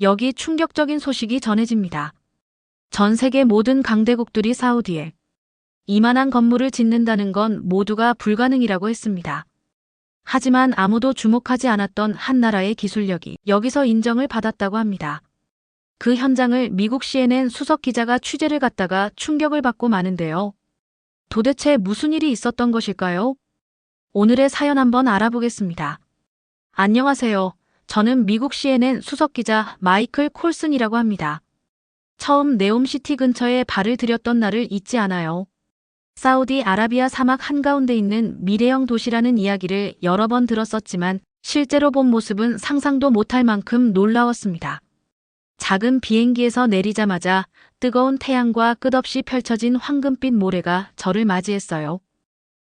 여기 충격적인 소식이 전해집니다. 전 세계 모든 강대국들이 사우디에 이만한 건물을 짓는다는 건 모두가 불가능이라고 했습니다. 하지만 아무도 주목하지 않았던 한 나라의 기술력이 여기서 인정을 받았다고 합니다. 그 현장을 미국 CNN 수석 기자가 취재를 갔다가 충격을 받고 마는데요. 도대체 무슨 일이 있었던 것일까요? 오늘의 사연 한번 알아보겠습니다. 안녕하세요. 저는 미국 CNN 수석 기자 마이클 콜슨이라고 합니다. 처음 네옴시티 근처에 발을 들였던 날을 잊지 않아요. 사우디아라비아 사막 한가운데 있는 미래형 도시라는 이야기를 여러 번 들었었지만 실제로 본 모습은 상상도 못할 만큼 놀라웠습니다. 작은 비행기에서 내리자마자 뜨거운 태양과 끝없이 펼쳐진 황금빛 모래가 저를 맞이했어요.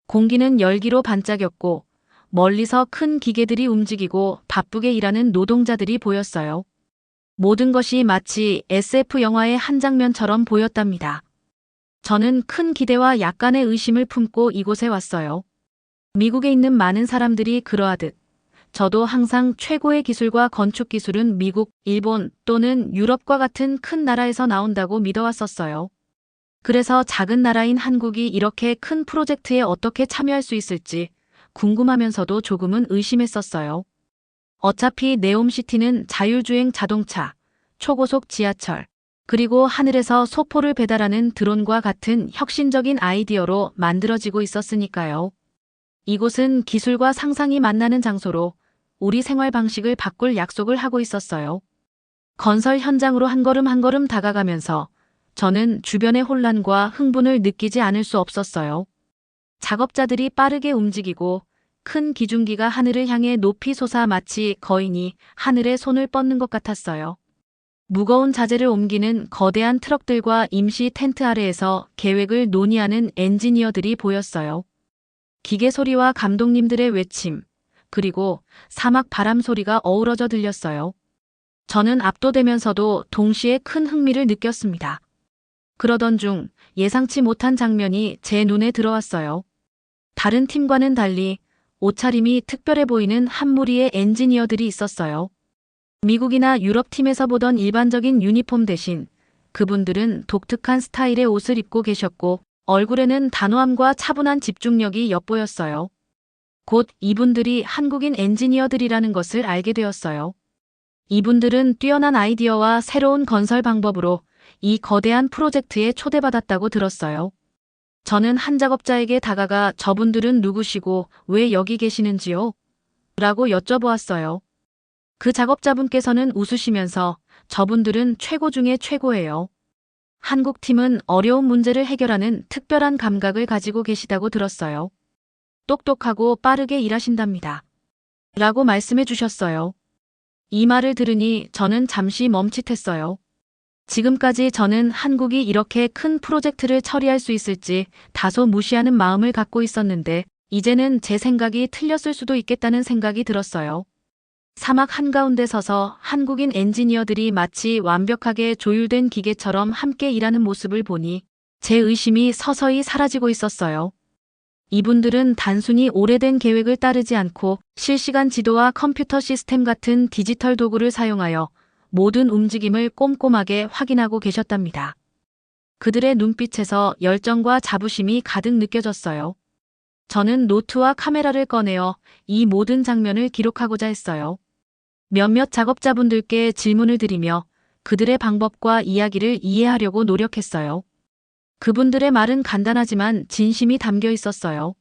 공기는 열기로 반짝였고 멀리서 큰 기계들이 움직이고 바쁘게 일하는 노동자들이 보였어요. 모든 것이 마치 SF 영화의 한 장면처럼 보였답니다. 저는 큰 기대와 약간의 의심을 품고 이곳에 왔어요. 미국에 있는 많은 사람들이 그러하듯 저도 항상 최고의 기술과 건축 기술은 미국, 일본 또는 유럽과 같은 큰 나라에서 나온다고 믿어왔었어요. 그래서 작은 나라인 한국이 이렇게 큰 프로젝트에 어떻게 참여할 수 있을지 궁금하면서도 조금은 의심했었어요. 어차피 네옴시티는 자율주행 자동차, 초고속 지하철, 그리고 하늘에서 소포를 배달하는 드론과 같은 혁신적인 아이디어로 만들어지고 있었으니까요. 이곳은 기술과 상상이 만나는 장소로 우리 생활 방식을 바꿀 약속을 하고 있었어요. 건설 현장으로 한 걸음 한 걸음 다가가면서 저는 주변의 혼란과 흥분을 느끼지 않을 수 없었어요. 작업자들이 빠르게 움직이고 큰 기중기가 하늘을 향해 높이 솟아 마치 거인이 하늘에 손을 뻗는 것 같았어요. 무거운 자재를 옮기는 거대한 트럭들과 임시 텐트 아래에서 계획을 논의하는 엔지니어들이 보였어요. 기계 소리와 감독님들의 외침, 그리고 사막 바람 소리가 어우러져 들렸어요. 저는 압도되면서도 동시에 큰 흥미를 느꼈습니다. 그러던 중 예상치 못한 장면이 제 눈에 들어왔어요. 다른 팀과는 달리 옷차림이 특별해 보이는 한 무리의 엔지니어들이 있었어요. 미국이나 유럽 팀에서 보던 일반적인 유니폼 대신 그분들은 독특한 스타일의 옷을 입고 계셨고 얼굴에는 단호함과 차분한 집중력이 엿보였어요. 곧 이분들이 한국인 엔지니어들이라는 것을 알게 되었어요. 이분들은 뛰어난 아이디어와 새로운 건설 방법으로 이 거대한 프로젝트에 초대받았다고 들었어요. 저는 한 작업자에게 다가가 저분들은 누구시고 왜 여기 계시는지요? 라고 여쭤보았어요. 그 작업자분께서는 웃으시면서 저분들은 최고 중에 최고예요. 한국 팀은 어려운 문제를 해결하는 특별한 감각을 가지고 계시다고 들었어요. 똑똑하고 빠르게 일하신답니다. 라고 말씀해 주셨어요. 이 말을 들으니 저는 잠시 멈칫했어요. 지금까지 저는 한국이 이렇게 큰 프로젝트를 처리할 수 있을지 다소 무시하는 마음을 갖고 있었는데 이제는 제 생각이 틀렸을 수도 있겠다는 생각이 들었어요. 사막 한가운데 서서 한국인 엔지니어들이 마치 완벽하게 조율된 기계처럼 함께 일하는 모습을 보니 제 의심이 서서히 사라지고 있었어요. 이분들은 단순히 오래된 계획을 따르지 않고 실시간 지도와 컴퓨터 시스템 같은 디지털 도구를 사용하여 모든 움직임을 꼼꼼하게 확인하고 계셨답니다. 그들의 눈빛에서 열정과 자부심이 가득 느껴졌어요. 저는 노트와 카메라를 꺼내어 이 모든 장면을 기록하고자 했어요. 몇몇 작업자분들께 질문을 드리며 그들의 방법과 이야기를 이해하려고 노력했어요. 그분들의 말은 간단하지만 진심이 담겨 있었어요.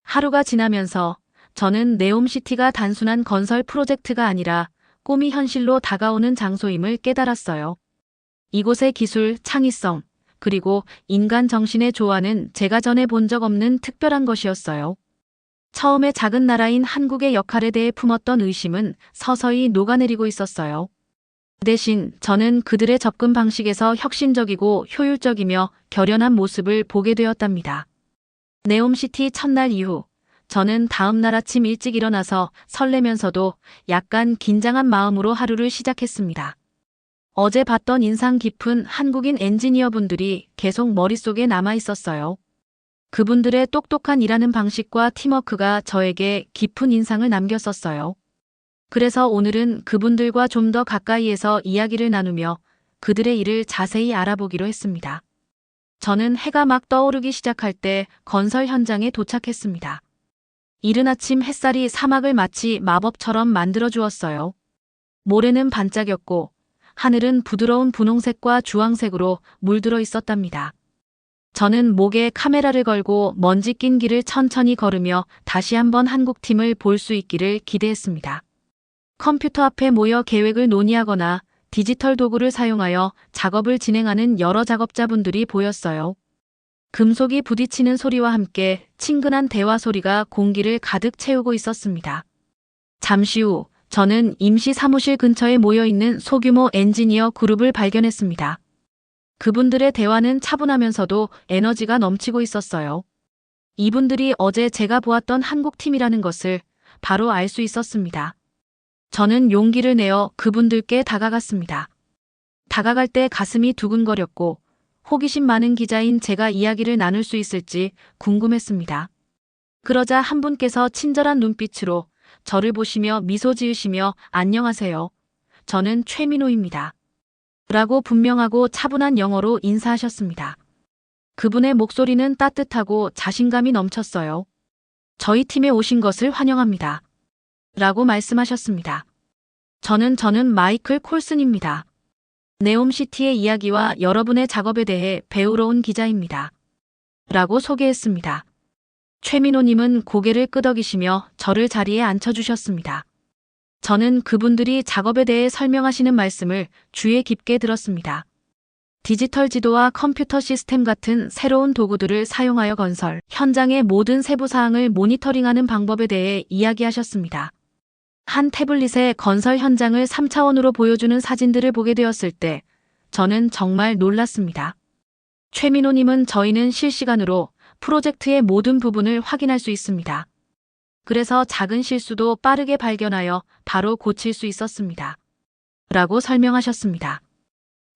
하루가 지나면서 저는 네옴시티가 단순한 건설 프로젝트가 아니라 꿈이 현실로 다가오는 장소임을 깨달았어요. 이곳의 기술, 창의성, 그리고 인간 정신의 조화는 제가 전에 본 적 없는 특별한 것이었어요. 처음에 작은 나라인 한국의 역할에 대해 품었던 의심은 서서히 녹아내리고 있었어요. 대신 저는 그들의 접근 방식에서 혁신적이고 효율적이며 결연한 모습을 보게 되었답니다. 네옴시티 첫날 이후 저는 다음 날 아침 일찍 일어나서 설레면서도 약간 긴장한 마음으로 하루를 시작했습니다. 어제 봤던 인상 깊은 한국인 엔지니어분들이 계속 머릿속에 남아 있었어요. 그분들의 똑똑한 일하는 방식과 팀워크가 저에게 깊은 인상을 남겼었어요. 그래서 오늘은 그분들과 좀 더 가까이에서 이야기를 나누며 그들의 일을 자세히 알아보기로 했습니다. 저는 해가 막 떠오르기 시작할 때 건설 현장에 도착했습니다. 이른 아침 햇살이 사막을 마치 마법처럼 만들어 주었어요. 모래는 반짝였고 하늘은 부드러운 분홍색과 주황색으로 물들어 있었답니다. 저는 목에 카메라를 걸고 먼지 낀 길을 천천히 걸으며 다시 한번 한국팀을 볼 수 있기를 기대했습니다. 컴퓨터 앞에 모여 계획을 논의하거나 디지털 도구를 사용하여 작업을 진행하는 여러 작업자분들이 보였어요. 금속이 부딪히는 소리와 함께 친근한 대화 소리가 공기를 가득 채우고 있었습니다. 잠시 후 저는 임시 사무실 근처에 모여 있는 소규모 엔지니어 그룹을 발견했습니다. 그분들의 대화는 차분하면서도 에너지가 넘치고 있었어요. 이분들이 어제 제가 보았던 한국팀이라는 것을 바로 알 수 있었습니다. 저는 용기를 내어 그분들께 다가갔습니다. 다가갈 때 가슴이 두근거렸고 호기심 많은 기자인 제가 이야기를 나눌 수 있을지 궁금했습니다. 그러자 한 분께서 친절한 눈빛으로 저를 보시며 미소 지으시며 안녕하세요. 저는 최민호입니다. 라고 분명하고 차분한 영어로 인사하셨습니다. 그분의 목소리는 따뜻하고 자신감이 넘쳤어요. 저희 팀에 오신 것을 환영합니다. 라고 말씀하셨습니다. 저는 마이클 콜슨입니다. 네옴시티의 이야기와 여러분의 작업에 대해 배우러 온 기자입니다. 라고 소개했습니다. 최민호님은 고개를 끄덕이시며 저를 자리에 앉혀주셨습니다. 저는 그분들이 작업에 대해 설명하시는 말씀을 주의 깊게 들었습니다. 디지털 지도와 컴퓨터 시스템 같은 새로운 도구들을 사용하여 건설 현장의 모든 세부 사항을 모니터링하는 방법에 대해 이야기하셨습니다. 한 태블릿에 건설 현장을 3차원으로 보여주는 사진들을 보게 되었을 때 저는 정말 놀랐습니다. 최민호님은 저희는 실시간으로 프로젝트의 모든 부분을 확인할 수 있습니다. 그래서 작은 실수도 빠르게 발견하여 바로 고칠 수 있었습니다. 라고 설명하셨습니다.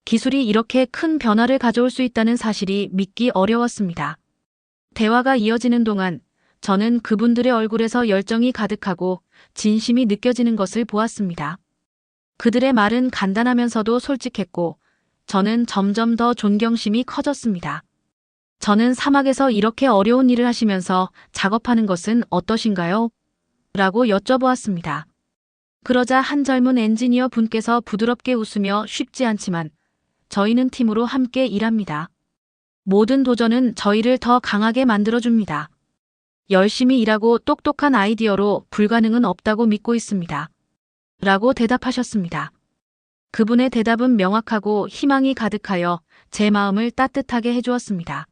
기술이 이렇게 큰 변화를 가져올 수 있다는 사실이 믿기 어려웠습니다. 대화가 이어지는 동안 저는 그분들의 얼굴에서 열정이 가득하고 진심이 느껴지는 것을 보았습니다. 그들의 말은 간단하면서도 솔직했고 저는 점점 더 존경심이 커졌습니다. 저는 사막에서 이렇게 어려운 일을 하시면서 작업하는 것은 어떠신가요? 라고 여쭤보았습니다. 그러자 한 젊은 엔지니어 분께서 부드럽게 웃으며 쉽지 않지만 저희는 팀으로 함께 일합니다. 모든 도전은 저희를 더 강하게 만들어줍니다. 열심히 일하고 똑똑한 아이디어로 불가능은 없다고 믿고 있습니다. 라고 대답하셨습니다. 그분의 대답은 명확하고 희망이 가득하여 제 마음을 따뜻하게 해주었습니다.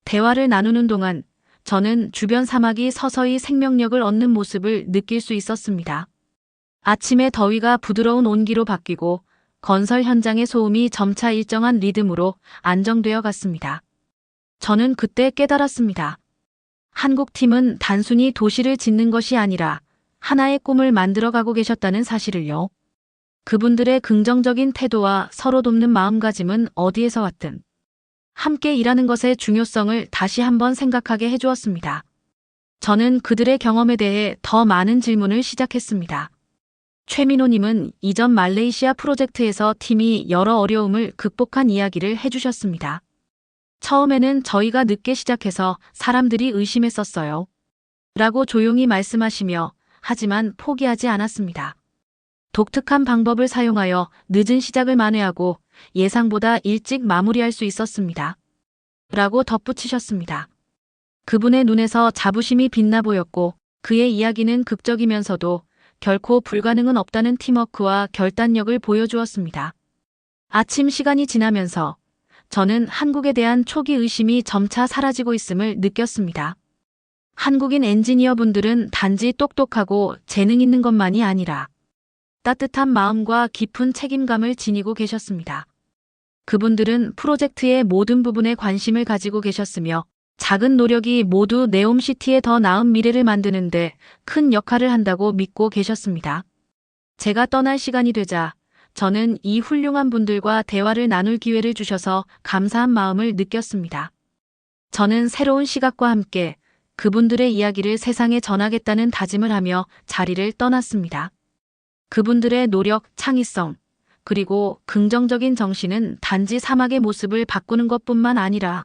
대화를 나누는 동안 저는 주변 사막이 서서히 생명력을 얻는 모습을 느낄 수 있었습니다. 아침의 더위가 부드러운 온기로 바뀌고 건설 현장의 소음이 점차 일정한 리듬으로 안정되어 갔습니다. 저는 그때 깨달았습니다. 한국팀은 단순히 도시를 짓는 것이 아니라 하나의 꿈을 만들어가고 계셨다는 사실을요. 그분들의 긍정적인 태도와 서로 돕는 마음가짐은 어디에서 왔든 함께 일하는 것의 중요성을 다시 한번 생각하게 해주었습니다. 저는 그들의 경험에 대해 더 많은 질문을 시작했습니다. 최민호님은 이전 말레이시아 프로젝트에서 팀이 여러 어려움을 극복한 이야기를 해주셨습니다. 처음에는 저희가 늦게 시작해서 사람들이 의심했었어요. 라고 조용히 말씀하시며 하지만 포기하지 않았습니다. 독특한 방법을 사용하여 늦은 시작을 만회하고 예상보다 일찍 마무리할 수 있었습니다. 라고 덧붙이셨습니다. 그분의 눈에서 자부심이 빛나 보였고 그의 이야기는 극적이면서도 결코 불가능은 없다는 팀워크와 결단력을 보여주었습니다. 아침 시간이 지나면서 저는 한국에 대한 초기 의심이 점차 사라지고 있음을 느꼈습니다. 한국인 엔지니어분들은 단지 똑똑하고 재능 있는 것만이 아니라 따뜻한 마음과 깊은 책임감을 지니고 계셨습니다. 그분들은 프로젝트의 모든 부분에 관심을 가지고 계셨으며 작은 노력이 모두 네옴시티의 더 나은 미래를 만드는데 큰 역할을 한다고 믿고 계셨습니다. 제가 떠날 시간이 되자 저는 이 훌륭한 분들과 대화를 나눌 기회를 주셔서 감사한 마음을 느꼈습니다. 저는 새로운 시각과 함께 그분들의 이야기를 세상에 전하겠다는 다짐을 하며 자리를 떠났습니다. 그분들의 노력, 창의성, 그리고 긍정적인 정신은 단지 사막의 모습을 바꾸는 것뿐만 아니라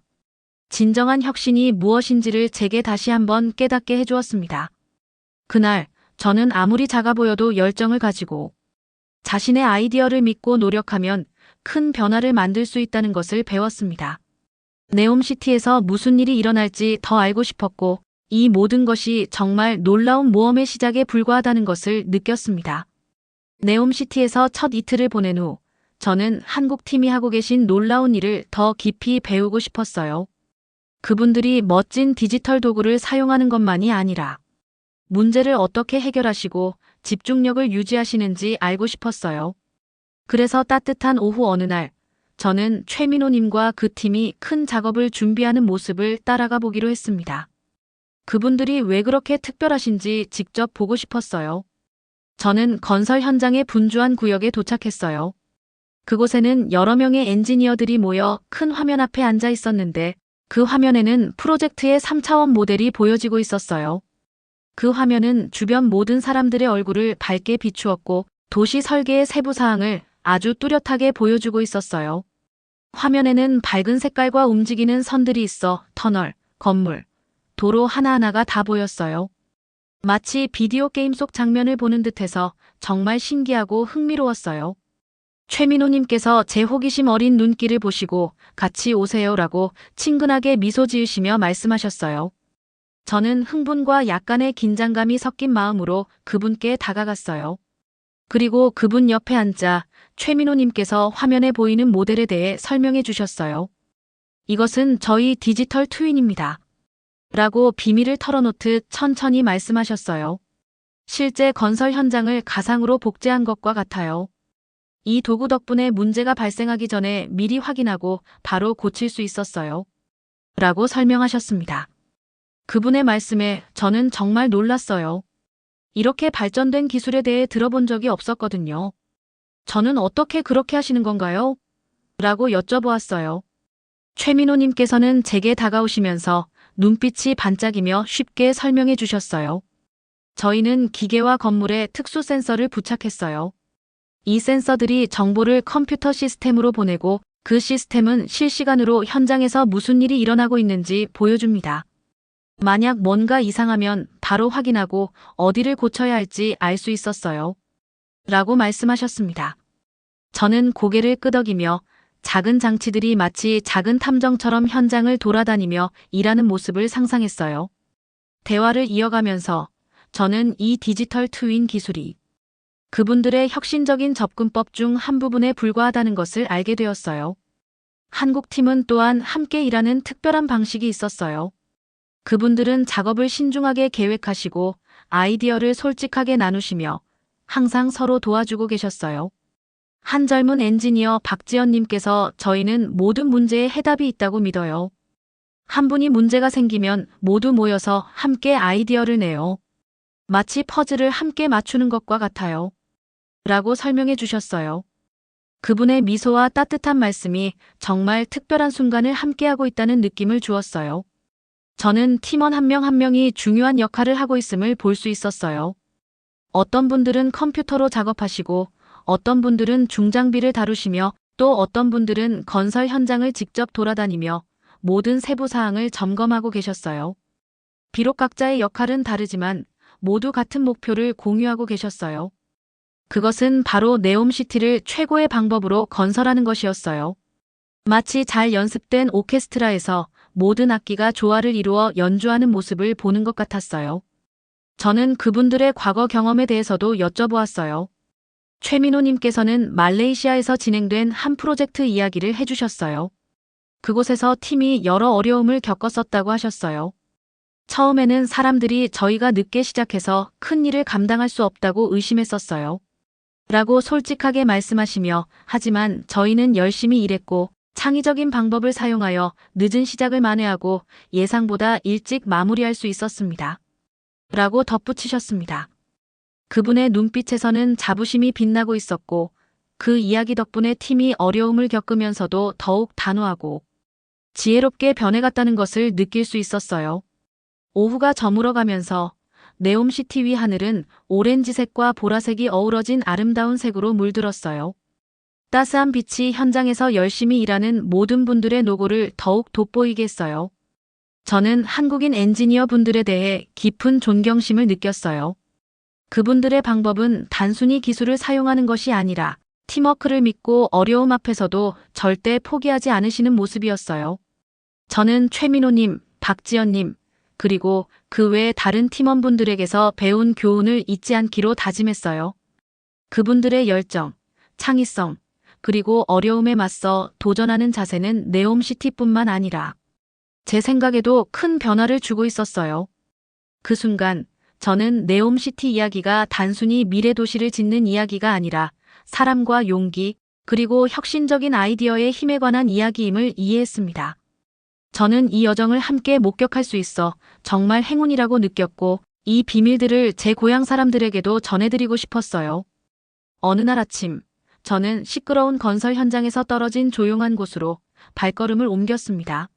진정한 혁신이 무엇인지를 제게 다시 한번 깨닫게 해주었습니다. 그날 저는 아무리 작아 보여도 열정을 가지고 자신의 아이디어를 믿고 노력하면 큰 변화를 만들 수 있다는 것을 배웠습니다. 네옴시티에서 무슨 일이 일어날지 더 알고 싶었고 이 모든 것이 정말 놀라운 모험의 시작에 불과하다는 것을 느꼈습니다. 네옴시티에서 첫 이틀을 보낸 후 저는 한국 팀이 하고 계신 놀라운 일을 더 깊이 배우고 싶었어요. 그분들이 멋진 디지털 도구를 사용하는 것만이 아니라 문제를 어떻게 해결하시고 집중력을 유지하시는지 알고 싶었어요. 그래서 따뜻한 오후 어느 날 저는 최민호님과 그 팀이 큰 작업을 준비하는 모습을 따라가 보기로 했습니다. 그분들이 왜 그렇게 특별하신지 직접 보고 싶었어요. 저는 건설 현장의 분주한 구역에 도착했어요. 그곳에는 여러 명의 엔지니어들이 모여 큰 화면 앞에 앉아 있었는데 그 화면에는 프로젝트의 3차원 모델이 보여지고 있었어요. 그 화면은 주변 모든 사람들의 얼굴을 밝게 비추었고 도시 설계의 세부 사항을 아주 뚜렷하게 보여주고 있었어요. 화면에는 밝은 색깔과 움직이는 선들이 있어 터널, 건물, 도로 하나하나가 다 보였어요. 마치 비디오 게임 속 장면을 보는 듯해서 정말 신기하고 흥미로웠어요. 최민호님께서 제 호기심 어린 눈길을 보시고 같이 오세요라고 친근하게 미소 지으시며 말씀하셨어요. 저는 흥분과 약간의 긴장감이 섞인 마음으로 그분께 다가갔어요. 그리고 그분 옆에 앉아 최민호님께서 화면에 보이는 모델에 대해 설명해 주셨어요. 이것은 저희 디지털 트윈입니다. 라고 비밀을 털어놓듯 천천히 말씀하셨어요. 실제 건설 현장을 가상으로 복제한 것과 같아요. 이 도구 덕분에 문제가 발생하기 전에 미리 확인하고 바로 고칠 수 있었어요. 라고 설명하셨습니다. 그분의 말씀에 저는 정말 놀랐어요. 이렇게 발전된 기술에 대해 들어본 적이 없었거든요. 저는 어떻게 그렇게 하시는 건가요? 라고 여쭤보았어요. 최민호님께서는 제게 다가오시면서 눈빛이 반짝이며 쉽게 설명해 주셨어요. 저희는 기계와 건물에 특수 센서를 부착했어요. 이 센서들이 정보를 컴퓨터 시스템으로 보내고 그 시스템은 실시간으로 현장에서 무슨 일이 일어나고 있는지 보여줍니다. 만약 뭔가 이상하면 바로 확인하고 어디를 고쳐야 할지 알 수 있었어요. 라고 말씀하셨습니다. 저는 고개를 끄덕이며 작은 장치들이 마치 작은 탐정처럼 현장을 돌아다니며 일하는 모습을 상상했어요. 대화를 이어가면서 저는 이 디지털 트윈 기술이 그분들의 혁신적인 접근법 중 한 부분에 불과하다는 것을 알게 되었어요. 한국 팀은 또한 함께 일하는 특별한 방식이 있었어요. 그분들은 작업을 신중하게 계획하시고 아이디어를 솔직하게 나누시며 항상 서로 도와주고 계셨어요. 한 젊은 엔지니어 박지연님께서 저희는 모든 문제에 해답이 있다고 믿어요. 한 분이 문제가 생기면 모두 모여서 함께 아이디어를 내요. 마치 퍼즐을 함께 맞추는 것과 같아요. 라고 설명해 주셨어요. 그분의 미소와 따뜻한 말씀이 정말 특별한 순간을 함께하고 있다는 느낌을 주었어요. 저는 팀원 한 명 한 명이 중요한 역할을 하고 있음을 볼 수 있었어요. 어떤 분들은 컴퓨터로 작업하시고 어떤 분들은 중장비를 다루시며 또 어떤 분들은 건설 현장을 직접 돌아다니며 모든 세부 사항을 점검하고 계셨어요. 비록 각자의 역할은 다르지만 모두 같은 목표를 공유하고 계셨어요. 그것은 바로 네옴시티를 최고의 방법으로 건설하는 것이었어요. 마치 잘 연습된 오케스트라에서 모든 악기가 조화를 이루어 연주하는 모습을 보는 것 같았어요. 저는 그분들의 과거 경험에 대해서도 여쭤보았어요. 최민호님께서는 말레이시아에서 진행된 한 프로젝트 이야기를 해주셨어요. 그곳에서 팀이 여러 어려움을 겪었었다고 하셨어요. 처음에는 사람들이 저희가 늦게 시작해서 큰 일을 감당할 수 없다고 의심했었어요. 라고 솔직하게 말씀하시며 하지만 저희는 열심히 일했고 창의적인 방법을 사용하여 늦은 시작을 만회하고 예상보다 일찍 마무리할 수 있었습니다. 라고 덧붙이셨습니다. 그분의 눈빛에서는 자부심이 빛나고 있었고 그 이야기 덕분에 팀이 어려움을 겪으면서도 더욱 단호하고 지혜롭게 변해갔다는 것을 느낄 수 있었어요. 오후가 저물어가면서 네옴시티 위 하늘은 오렌지색과 보라색이 어우러진 아름다운 색으로 물들었어요. 따스한 빛이 현장에서 열심히 일하는 모든 분들의 노고를 더욱 돋보이게 했어요. 저는 한국인 엔지니어 분들에 대해 깊은 존경심을 느꼈어요. 그분들의 방법은 단순히 기술을 사용하는 것이 아니라 팀워크를 믿고 어려움 앞에서도 절대 포기하지 않으시는 모습이었어요. 저는 최민호님, 박지연님, 그리고 그 외 다른 팀원분들에게서 배운 교훈을 잊지 않기로 다짐했어요. 그분들의 열정, 창의성, 그리고 어려움에 맞서 도전하는 자세는 네옴시티뿐만 아니라 제 생각에도 큰 변화를 주고 있었어요. 그 순간 저는 네옴시티 이야기가 단순히 미래 도시를 짓는 이야기가 아니라 사람과 용기, 그리고 혁신적인 아이디어의 힘에 관한 이야기임을 이해했습니다. 저는 이 여정을 함께 목격할 수 있어 정말 행운이라고 느꼈고 이 비밀들을 제 고향 사람들에게도 전해드리고 싶었어요. 어느 날 아침, 저는 시끄러운 건설 현장에서 떨어진 조용한 곳으로 발걸음을 옮겼습니다.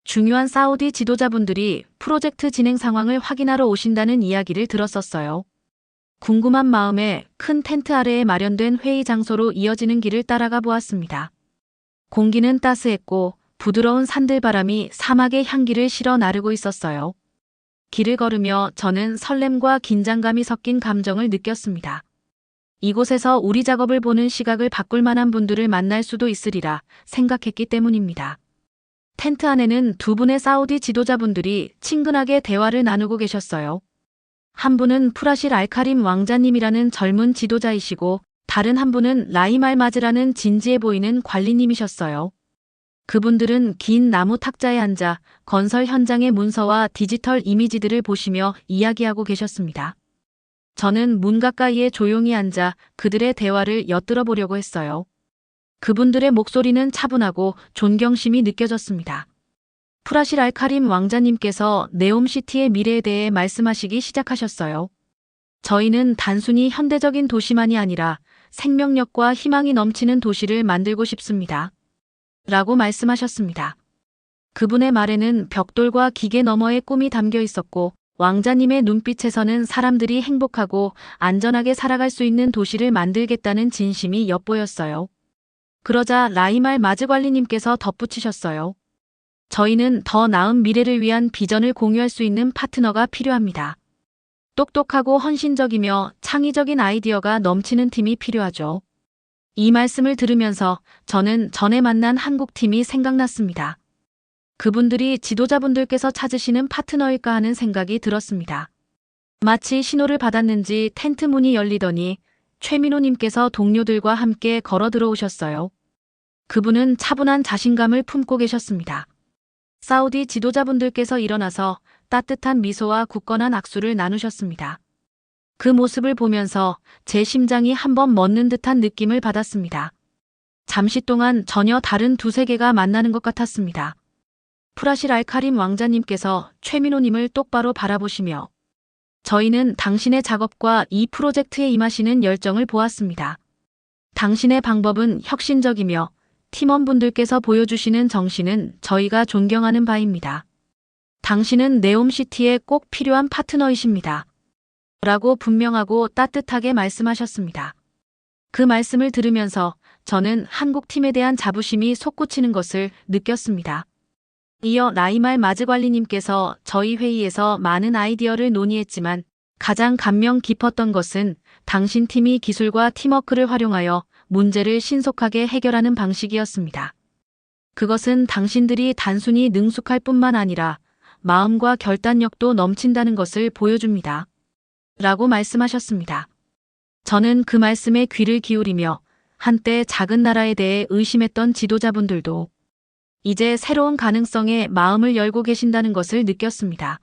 중요한 사우디 지도자분들이 프로젝트 진행 상황을 확인하러 오신다는 이야기를 들었었어요. 궁금한 마음에 큰 텐트 아래에 마련된 회의 장소로 이어지는 길을 따라가 보았습니다. 공기는 따스했고 부드러운 산들바람이 사막의 향기를 실어 나르고 있었어요. 길을 걸으며 저는 설렘과 긴장감이 섞인 감정을 느꼈습니다. 이곳에서 우리 작업을 보는 시각을 바꿀 만한 분들을 만날 수도 있으리라 생각했기 때문입니다. 텐트 안에는 두 분의 사우디 지도자분들이 친근하게 대화를 나누고 계셨어요. 한 분은 프라실 알카림 왕자님이라는 젊은 지도자이시고 다른 한 분은 라임 알마즈라는 진지해 보이는 관리님이셨어요. 그분들은 긴 나무 탁자에 앉아 건설 현장의 문서와 디지털 이미지들을 보시며 이야기하고 계셨습니다. 저는 문 가까이에 조용히 앉아 그들의 대화를 엿들어 보려고 했어요. 그분들의 목소리는 차분하고 존경심이 느껴졌습니다. 프라실 알카림 왕자님께서 네옴시티의 미래에 대해 말씀하시기 시작하셨어요. 저희는 단순히 현대적인 도시만이 아니라 생명력과 희망이 넘치는 도시를 만들고 싶습니다. 라고 말씀하셨습니다. 그분의 말에는 벽돌과 기계 너머의 꿈이 담겨 있었고 왕자님의 눈빛에서는 사람들이 행복하고 안전하게 살아갈 수 있는 도시를 만들겠다는 진심이 엿보였어요. 그러자 라이말 마즈 관리님께서 덧붙이셨어요. 저희는 더 나은 미래를 위한 비전을 공유할 수 있는 파트너가 필요합니다. 똑똑하고 헌신적이며 창의적인 아이디어가 넘치는 팀이 필요하죠. 이 말씀을 들으면서 저는 전에 만난 한국 팀이 생각났습니다. 그분들이 지도자분들께서 찾으시는 파트너일까 하는 생각이 들었습니다. 마치 신호를 받았는지 텐트 문이 열리더니 최민호님께서 동료들과 함께 걸어 들어오셨어요. 그분은 차분한 자신감을 품고 계셨습니다. 사우디 지도자분들께서 일어나서 따뜻한 미소와 굳건한 악수를 나누셨습니다. 그 모습을 보면서 제 심장이 한번 멎는 듯한 느낌을 받았습니다. 잠시 동안 전혀 다른 두 세계가 만나는 것 같았습니다. 프라실 알카림 왕자님께서 최민호님을 똑바로 바라보시며 저희는 당신의 작업과 이 프로젝트에 임하시는 열정을 보았습니다. 당신의 방법은 혁신적이며 팀원분들께서 보여주시는 정신은 저희가 존경하는 바입니다. 당신은 네옴시티에 꼭 필요한 파트너이십니다. 라고 분명하고 따뜻하게 말씀하셨습니다. 그 말씀을 들으면서 저는 한국 팀에 대한 자부심이 솟구치는 것을 느꼈습니다. 이어 라이말 마즈 관리님께서 저희 회의에서 많은 아이디어를 논의했지만 가장 감명 깊었던 것은 당신 팀이 기술과 팀워크를 활용하여 문제를 신속하게 해결하는 방식이었습니다. 그것은 당신들이 단순히 능숙할 뿐만 아니라 마음과 결단력도 넘친다는 것을 보여줍니다. 라고 말씀하셨습니다. 저는 그 말씀에 귀를 기울이며 한때 작은 나라에 대해 의심했던 지도자분들도 이제 새로운 가능성에 마음을 열고 계신다는 것을 느꼈습니다.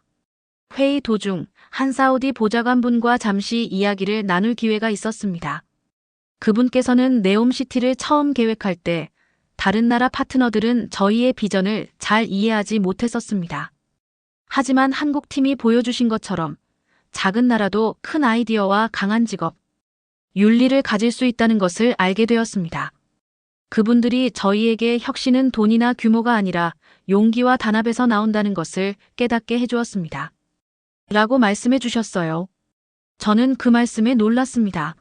회의 도중 한 사우디 보좌관분과 잠시 이야기를 나눌 기회가 있었습니다. 그분께서는 네옴시티를 처음 계획할 때 다른 나라 파트너들은 저희의 비전을 잘 이해하지 못했었습니다. 하지만 한국팀이 보여주신 것처럼 작은 나라도 큰 아이디어와 강한 직업, 윤리를 가질 수 있다는 것을 알게 되었습니다. 그분들이 저희에게 혁신은 돈이나 규모가 아니라 용기와 단합에서 나온다는 것을 깨닫게 해주었습니다. 라고 말씀해 주셨어요. 저는 그 말씀에 놀랐습니다.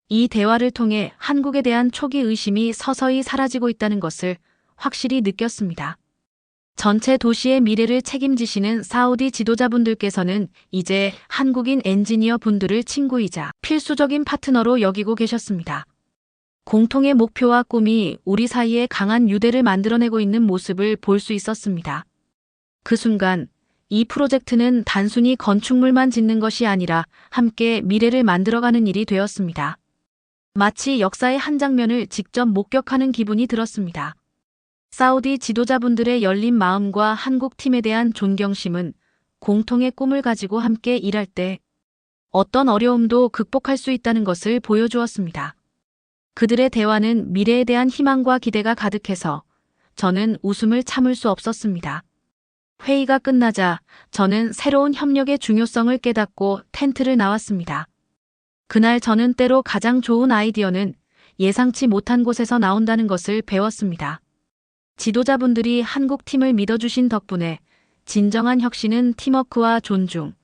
이 대화를 통해 한국에 대한 초기 의심이 서서히 사라지고 있다는 것을 확실히 느꼈습니다. 전체 도시의 미래를 책임지시는 사우디 지도자분들께서는 이제 한국인 엔지니어 분들을 친구이자 필수적인 파트너로 여기고 계셨습니다. 공통의 목표와 꿈이 우리 사이에 강한 유대를 만들어내고 있는 모습을 볼 수 있었습니다. 그 순간 이 프로젝트는 단순히 건축물만 짓는 것이 아니라 함께 미래를 만들어가는 일이 되었습니다. 마치 역사의 한 장면을 직접 목격하는 기분이 들었습니다. 사우디 지도자분들의 열린 마음과 한국 팀에 대한 존경심은 공통의 꿈을 가지고 함께 일할 때 어떤 어려움도 극복할 수 있다는 것을 보여주었습니다. 그들의 대화는 미래에 대한 희망과 기대가 가득해서 저는 웃음을 참을 수 없었습니다. 회의가 끝나자 저는 새로운 협력의 중요성을 깨닫고 텐트를 나왔습니다. 그날 저는 때로 가장 좋은 아이디어는 예상치 못한 곳에서 나온다는 것을 배웠습니다. 지도자분들이 한국 팀을 믿어주신 덕분에 진정한 혁신은 팀워크와 존중,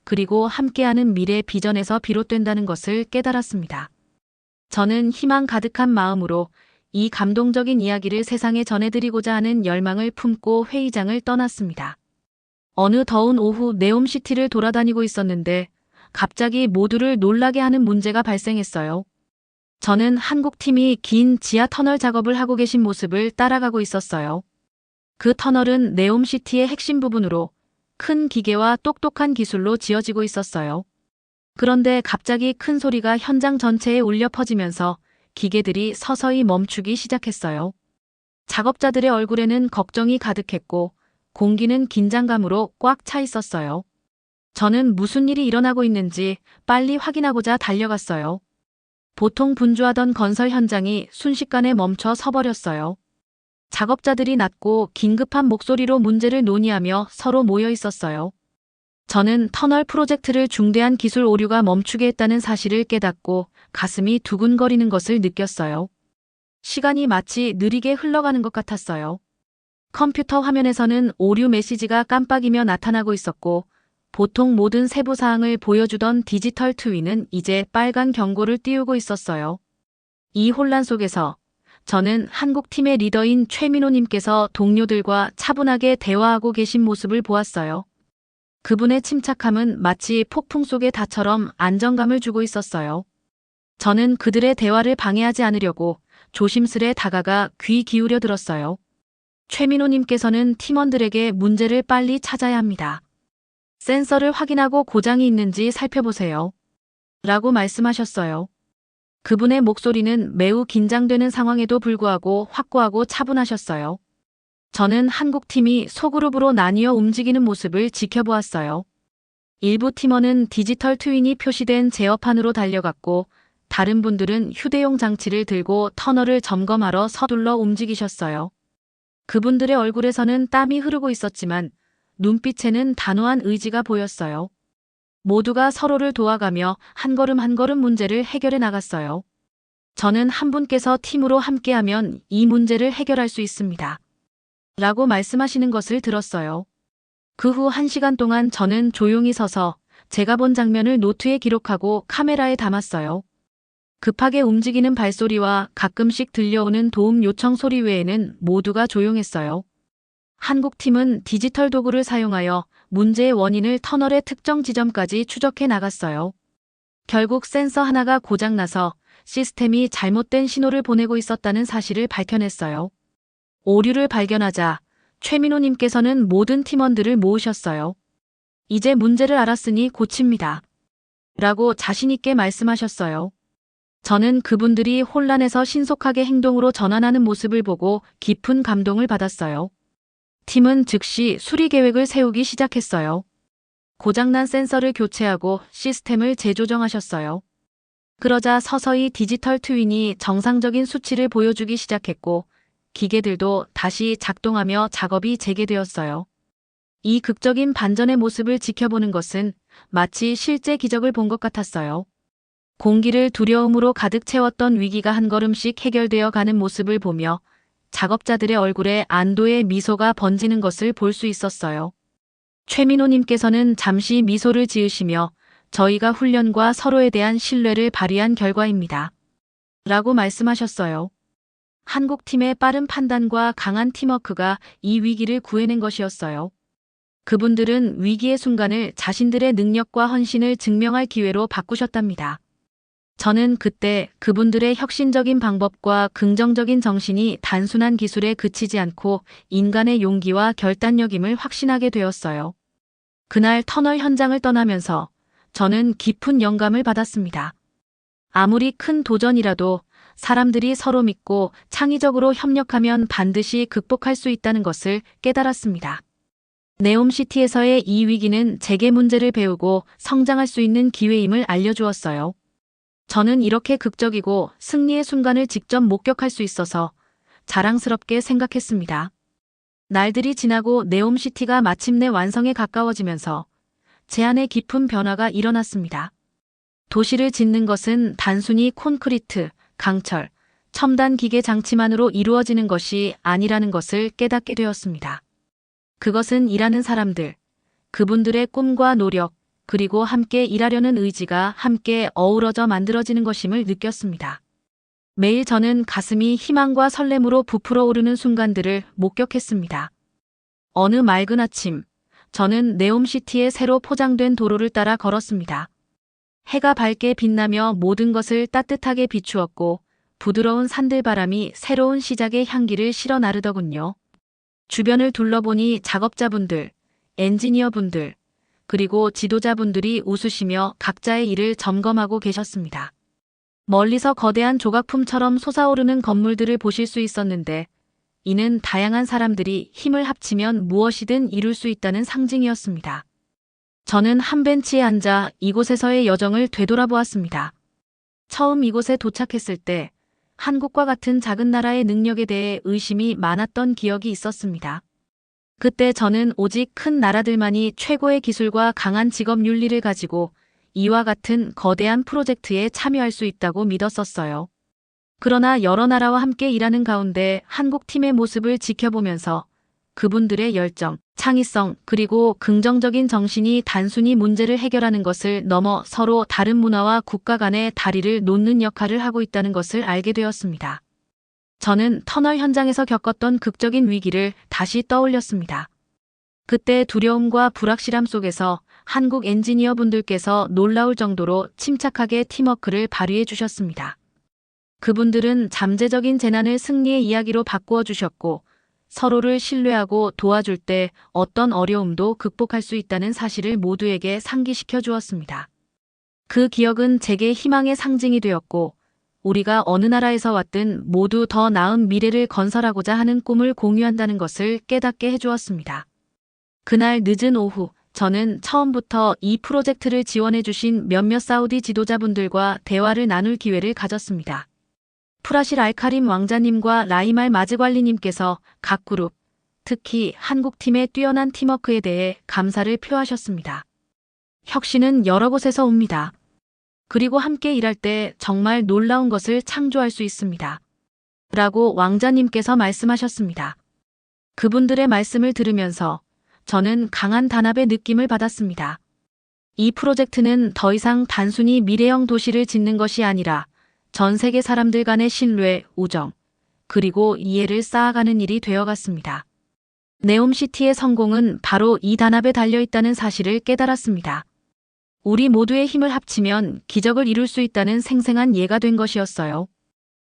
그리고 함께하는 미래 비전에서 비롯된다는 것을 깨달았습니다. 저는 희망 가득한 마음으로 이 감동적인 이야기를 세상에 전해드리고자 하는 열망을 품고 회의장을 떠났습니다. 어느 더운 오후 네옴시티를 돌아다니고 있었는데 갑자기 모두를 놀라게 하는 문제가 발생했어요. 저는 한국팀이 긴 지하 터널 작업을 하고 계신 모습을 따라가고 있었어요. 그 터널은 네옴시티의 핵심 부분으로 큰 기계와 똑똑한 기술로 지어지고 있었어요. 그런데 갑자기 큰 소리가 현장 전체에 울려 퍼지면서 기계들이 서서히 멈추기 시작했어요. 작업자들의 얼굴에는 걱정이 가득했고 공기는 긴장감으로 꽉 차 있었어요. 저는 무슨 일이 일어나고 있는지 빨리 확인하고자 달려갔어요. 보통 분주하던 건설 현장이 순식간에 멈춰 서버렸어요. 작업자들이 낮고 긴급한 목소리로 문제를 논의하며 서로 모여 있었어요. 저는 터널 프로젝트를 중대한 기술 오류가 멈추게 했다는 사실을 깨닫고 가슴이 두근거리는 것을 느꼈어요. 시간이 마치 느리게 흘러가는 것 같았어요. 컴퓨터 화면에서는 오류 메시지가 깜빡이며 나타나고 있었고 보통 모든 세부 사항을 보여주던 디지털 트윈은 이제 빨간 경고를 띄우고 있었어요. 이 혼란 속에서 저는 한국팀의 리더인 최민호님께서 동료들과 차분하게 대화하고 계신 모습을 보았어요. 그분의 침착함은 마치 폭풍 속의 닷처럼 안정감을 주고 있었어요. 저는 그들의 대화를 방해하지 않으려고 조심스레 다가가 귀 기울여 들었어요. 최민호님께서는 팀원들에게 문제를 빨리 찾아야 합니다. 센서를 확인하고 고장이 있는지 살펴보세요. 라고 말씀하셨어요. 그분의 목소리는 매우 긴장되는 상황에도 불구하고 확고하고 차분하셨어요. 저는 한국팀이 소그룹으로 나뉘어 움직이는 모습을 지켜보았어요. 일부 팀원은 디지털 트윈이 표시된 제어판으로 달려갔고 다른 분들은 휴대용 장치를 들고 터널을 점검하러 서둘러 움직이셨어요. 그분들의 얼굴에서는 땀이 흐르고 있었지만 눈빛에는 단호한 의지가 보였어요. 모두가 서로를 도와가며 한 걸음 한 걸음 문제를 해결해 나갔어요. 저는 한 분께서 팀으로 함께하면 이 문제를 해결할 수 있습니다. 라고 말씀하시는 것을 들었어요. 그 후 1시간 동안 저는 조용히 서서 제가 본 장면을 노트에 기록하고 카메라에 담았어요. 급하게 움직이는 발소리와 가끔씩 들려오는 도움 요청 소리 외에는 모두가 조용했어요. 한국팀은 디지털 도구를 사용하여 문제의 원인을 터널의 특정 지점까지 추적해 나갔어요. 결국 센서 하나가 고장나서 시스템이 잘못된 신호를 보내고 있었다는 사실을 밝혀냈어요. 오류를 발견하자 최민호님께서는 모든 팀원들을 모으셨어요. 이제 문제를 알았으니 고칩니다. 라고 자신있게 말씀하셨어요. 저는 그분들이 혼란에서 신속하게 행동으로 전환하는 모습을 보고 깊은 감동을 받았어요. 팀은 즉시 수리 계획을 세우기 시작했어요. 고장난 센서를 교체하고 시스템을 재조정하셨어요. 그러자 서서히 디지털 트윈이 정상적인 수치를 보여주기 시작했고 기계들도 다시 작동하며 작업이 재개되었어요. 이 극적인 반전의 모습을 지켜보는 것은 마치 실제 기적을 본 것 같았어요. 공기를 두려움으로 가득 채웠던 위기가 한 걸음씩 해결되어 가는 모습을 보며 작업자들의 얼굴에 안도의 미소가 번지는 것을 볼 수 있었어요. 최민호님께서는 잠시 미소를 지으시며 저희가 훈련과 서로에 대한 신뢰를 발휘한 결과입니다. 라고 말씀하셨어요. 한국팀의 빠른 판단과 강한 팀워크가 이 위기를 구해낸 것이었어요. 그분들은 위기의 순간을 자신들의 능력과 헌신을 증명할 기회로 바꾸셨답니다. 저는 그때 그분들의 혁신적인 방법과 긍정적인 정신이 단순한 기술에 그치지 않고 인간의 용기와 결단력임을 확신하게 되었어요. 그날 터널 현장을 떠나면서 저는 깊은 영감을 받았습니다. 아무리 큰 도전이라도 사람들이 서로 믿고 창의적으로 협력하면 반드시 극복할 수 있다는 것을 깨달았습니다. 네옴시티에서의 이 위기는 재계 문제를 배우고 성장할 수 있는 기회임을 알려주었어요. 저는 이렇게 극적이고 승리의 순간을 직접 목격할 수 있어서 자랑스럽게 생각했습니다. 날들이 지나고 네옴시티가 마침내 완성에 가까워지면서 제 안에 깊은 변화가 일어났습니다. 도시를 짓는 것은 단순히 콘크리트, 강철, 첨단 기계 장치만으로 이루어지는 것이 아니라는 것을 깨닫게 되었습니다. 그것은 일하는 사람들, 그분들의 꿈과 노력, 그리고 함께 일하려는 의지가 함께 어우러져 만들어지는 것임을 느꼈습니다. 매일 저는 가슴이 희망과 설렘으로 부풀어 오르는 순간들을 목격했습니다. 어느 맑은 아침, 저는 네옴시티의 새로 포장된 도로를 따라 걸었습니다. 해가 밝게 빛나며 모든 것을 따뜻하게 비추었고 부드러운 산들바람이 새로운 시작의 향기를 실어 나르더군요. 주변을 둘러보니 작업자분들, 엔지니어분들, 그리고 지도자분들이 웃으시며 각자의 일을 점검하고 계셨습니다. 멀리서 거대한 조각품처럼 솟아오르는 건물들을 보실 수 있었는데 이는 다양한 사람들이 힘을 합치면 무엇이든 이룰 수 있다는 상징이었습니다. 저는 한 벤치에 앉아 이곳에서의 여정을 되돌아보았습니다. 처음 이곳에 도착했을 때 한국과 같은 작은 나라의 능력에 대해 의심이 많았던 기억이 있었습니다. 그때 저는 오직 큰 나라들만이 최고의 기술과 강한 직업 윤리를 가지고 이와 같은 거대한 프로젝트에 참여할 수 있다고 믿었었어요. 그러나 여러 나라와 함께 일하는 가운데 한국 팀의 모습을 지켜보면서 그분들의 열정, 창의성, 그리고 긍정적인 정신이 단순히 문제를 해결하는 것을 넘어 서로 다른 문화와 국가 간의 다리를 놓는 역할을 하고 있다는 것을 알게 되었습니다. 저는 터널 현장에서 겪었던 극적인 위기를 다시 떠올렸습니다. 그때 두려움과 불확실함 속에서 한국 엔지니어 분들께서 놀라울 정도로 침착하게 팀워크를 발휘해 주셨습니다. 그분들은 잠재적인 재난을 승리의 이야기로 바꾸어 주셨고 서로를 신뢰하고 도와줄 때 어떤 어려움도 극복할 수 있다는 사실을 모두에게 상기시켜 주었습니다. 그 기억은 제게 희망의 상징이 되었고 우리가 어느 나라에서 왔든 모두 더 나은 미래를 건설하고자 하는 꿈을 공유한다는 것을 깨닫게 해주었습니다. 그날 늦은 오후, 저는 처음부터 이 프로젝트를 지원해 주신 몇몇 사우디 지도자분들과 대화를 나눌 기회를 가졌습니다. 프라실 알카림 왕자님과 라이말 마즈관리님께서 각 그룹, 특히 한국팀의 뛰어난 팀워크에 대해 감사를 표하셨습니다. 혁신은 여러 곳에서 옵니다. 그리고 함께 일할 때 정말 놀라운 것을 창조할 수 있습니다. 라고 왕자님께서 말씀하셨습니다. 그분들의 말씀을 들으면서 저는 강한 단합의 느낌을 받았습니다. 이 프로젝트는 더 이상 단순히 미래형 도시를 짓는 것이 아니라 전 세계 사람들 간의 신뢰, 우정, 그리고 이해를 쌓아가는 일이 되어갔습니다. 네옴시티의 성공은 바로 이 단합에 달려있다는 사실을 깨달았습니다. 우리 모두의 힘을 합치면 기적을 이룰 수 있다는 생생한 예가 된 것이었어요.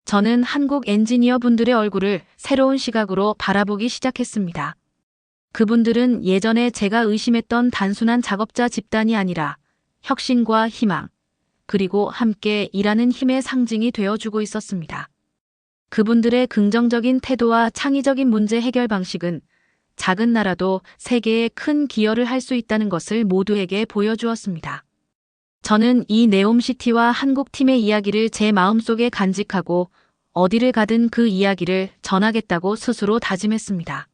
저는 한국 엔지니어 분들의 얼굴을 새로운 시각으로 바라보기 시작했습니다. 그분들은 예전에 제가 의심했던 단순한 작업자 집단이 아니라 혁신과 희망, 그리고 함께 일하는 힘의 상징이 되어주고 있었습니다. 그분들의 긍정적인 태도와 창의적인 문제 해결 방식은 작은 나라도 세계에 큰 기여를 할 수 있다는 것을 모두에게 보여주었습니다. 저는 이 네옴시티와 한국팀의 이야기를 제 마음속에 간직하고 어디를 가든 그 이야기를 전하겠다고 스스로 다짐했습니다.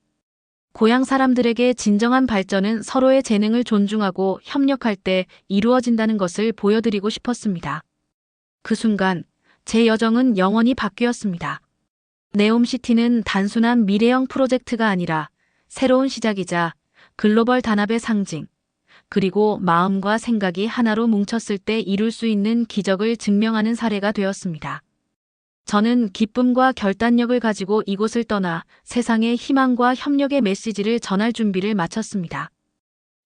고향 사람들에게 진정한 발전은 서로의 재능을 존중하고 협력할 때 이루어진다는 것을 보여드리고 싶었습니다. 그 순간 제 여정은 영원히 바뀌었습니다. 네옴시티는 단순한 미래형 프로젝트가 아니라 새로운 시작이자 글로벌 단합의 상징, 그리고 마음과 생각이 하나로 뭉쳤을 때 이룰 수 있는 기적을 증명하는 사례가 되었습니다. 저는 기쁨과 결단력을 가지고 이곳을 떠나 세상에 희망과 협력의 메시지를 전할 준비를 마쳤습니다.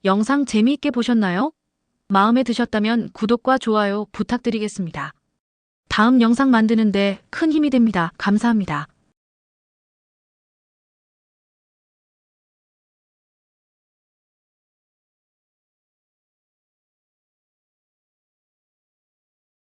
영상 재미있게 보셨나요? 마음에 드셨다면 구독과 좋아요 부탁드리겠습니다. 다음 영상 만드는데 큰 힘이 됩니다. 감사합니다.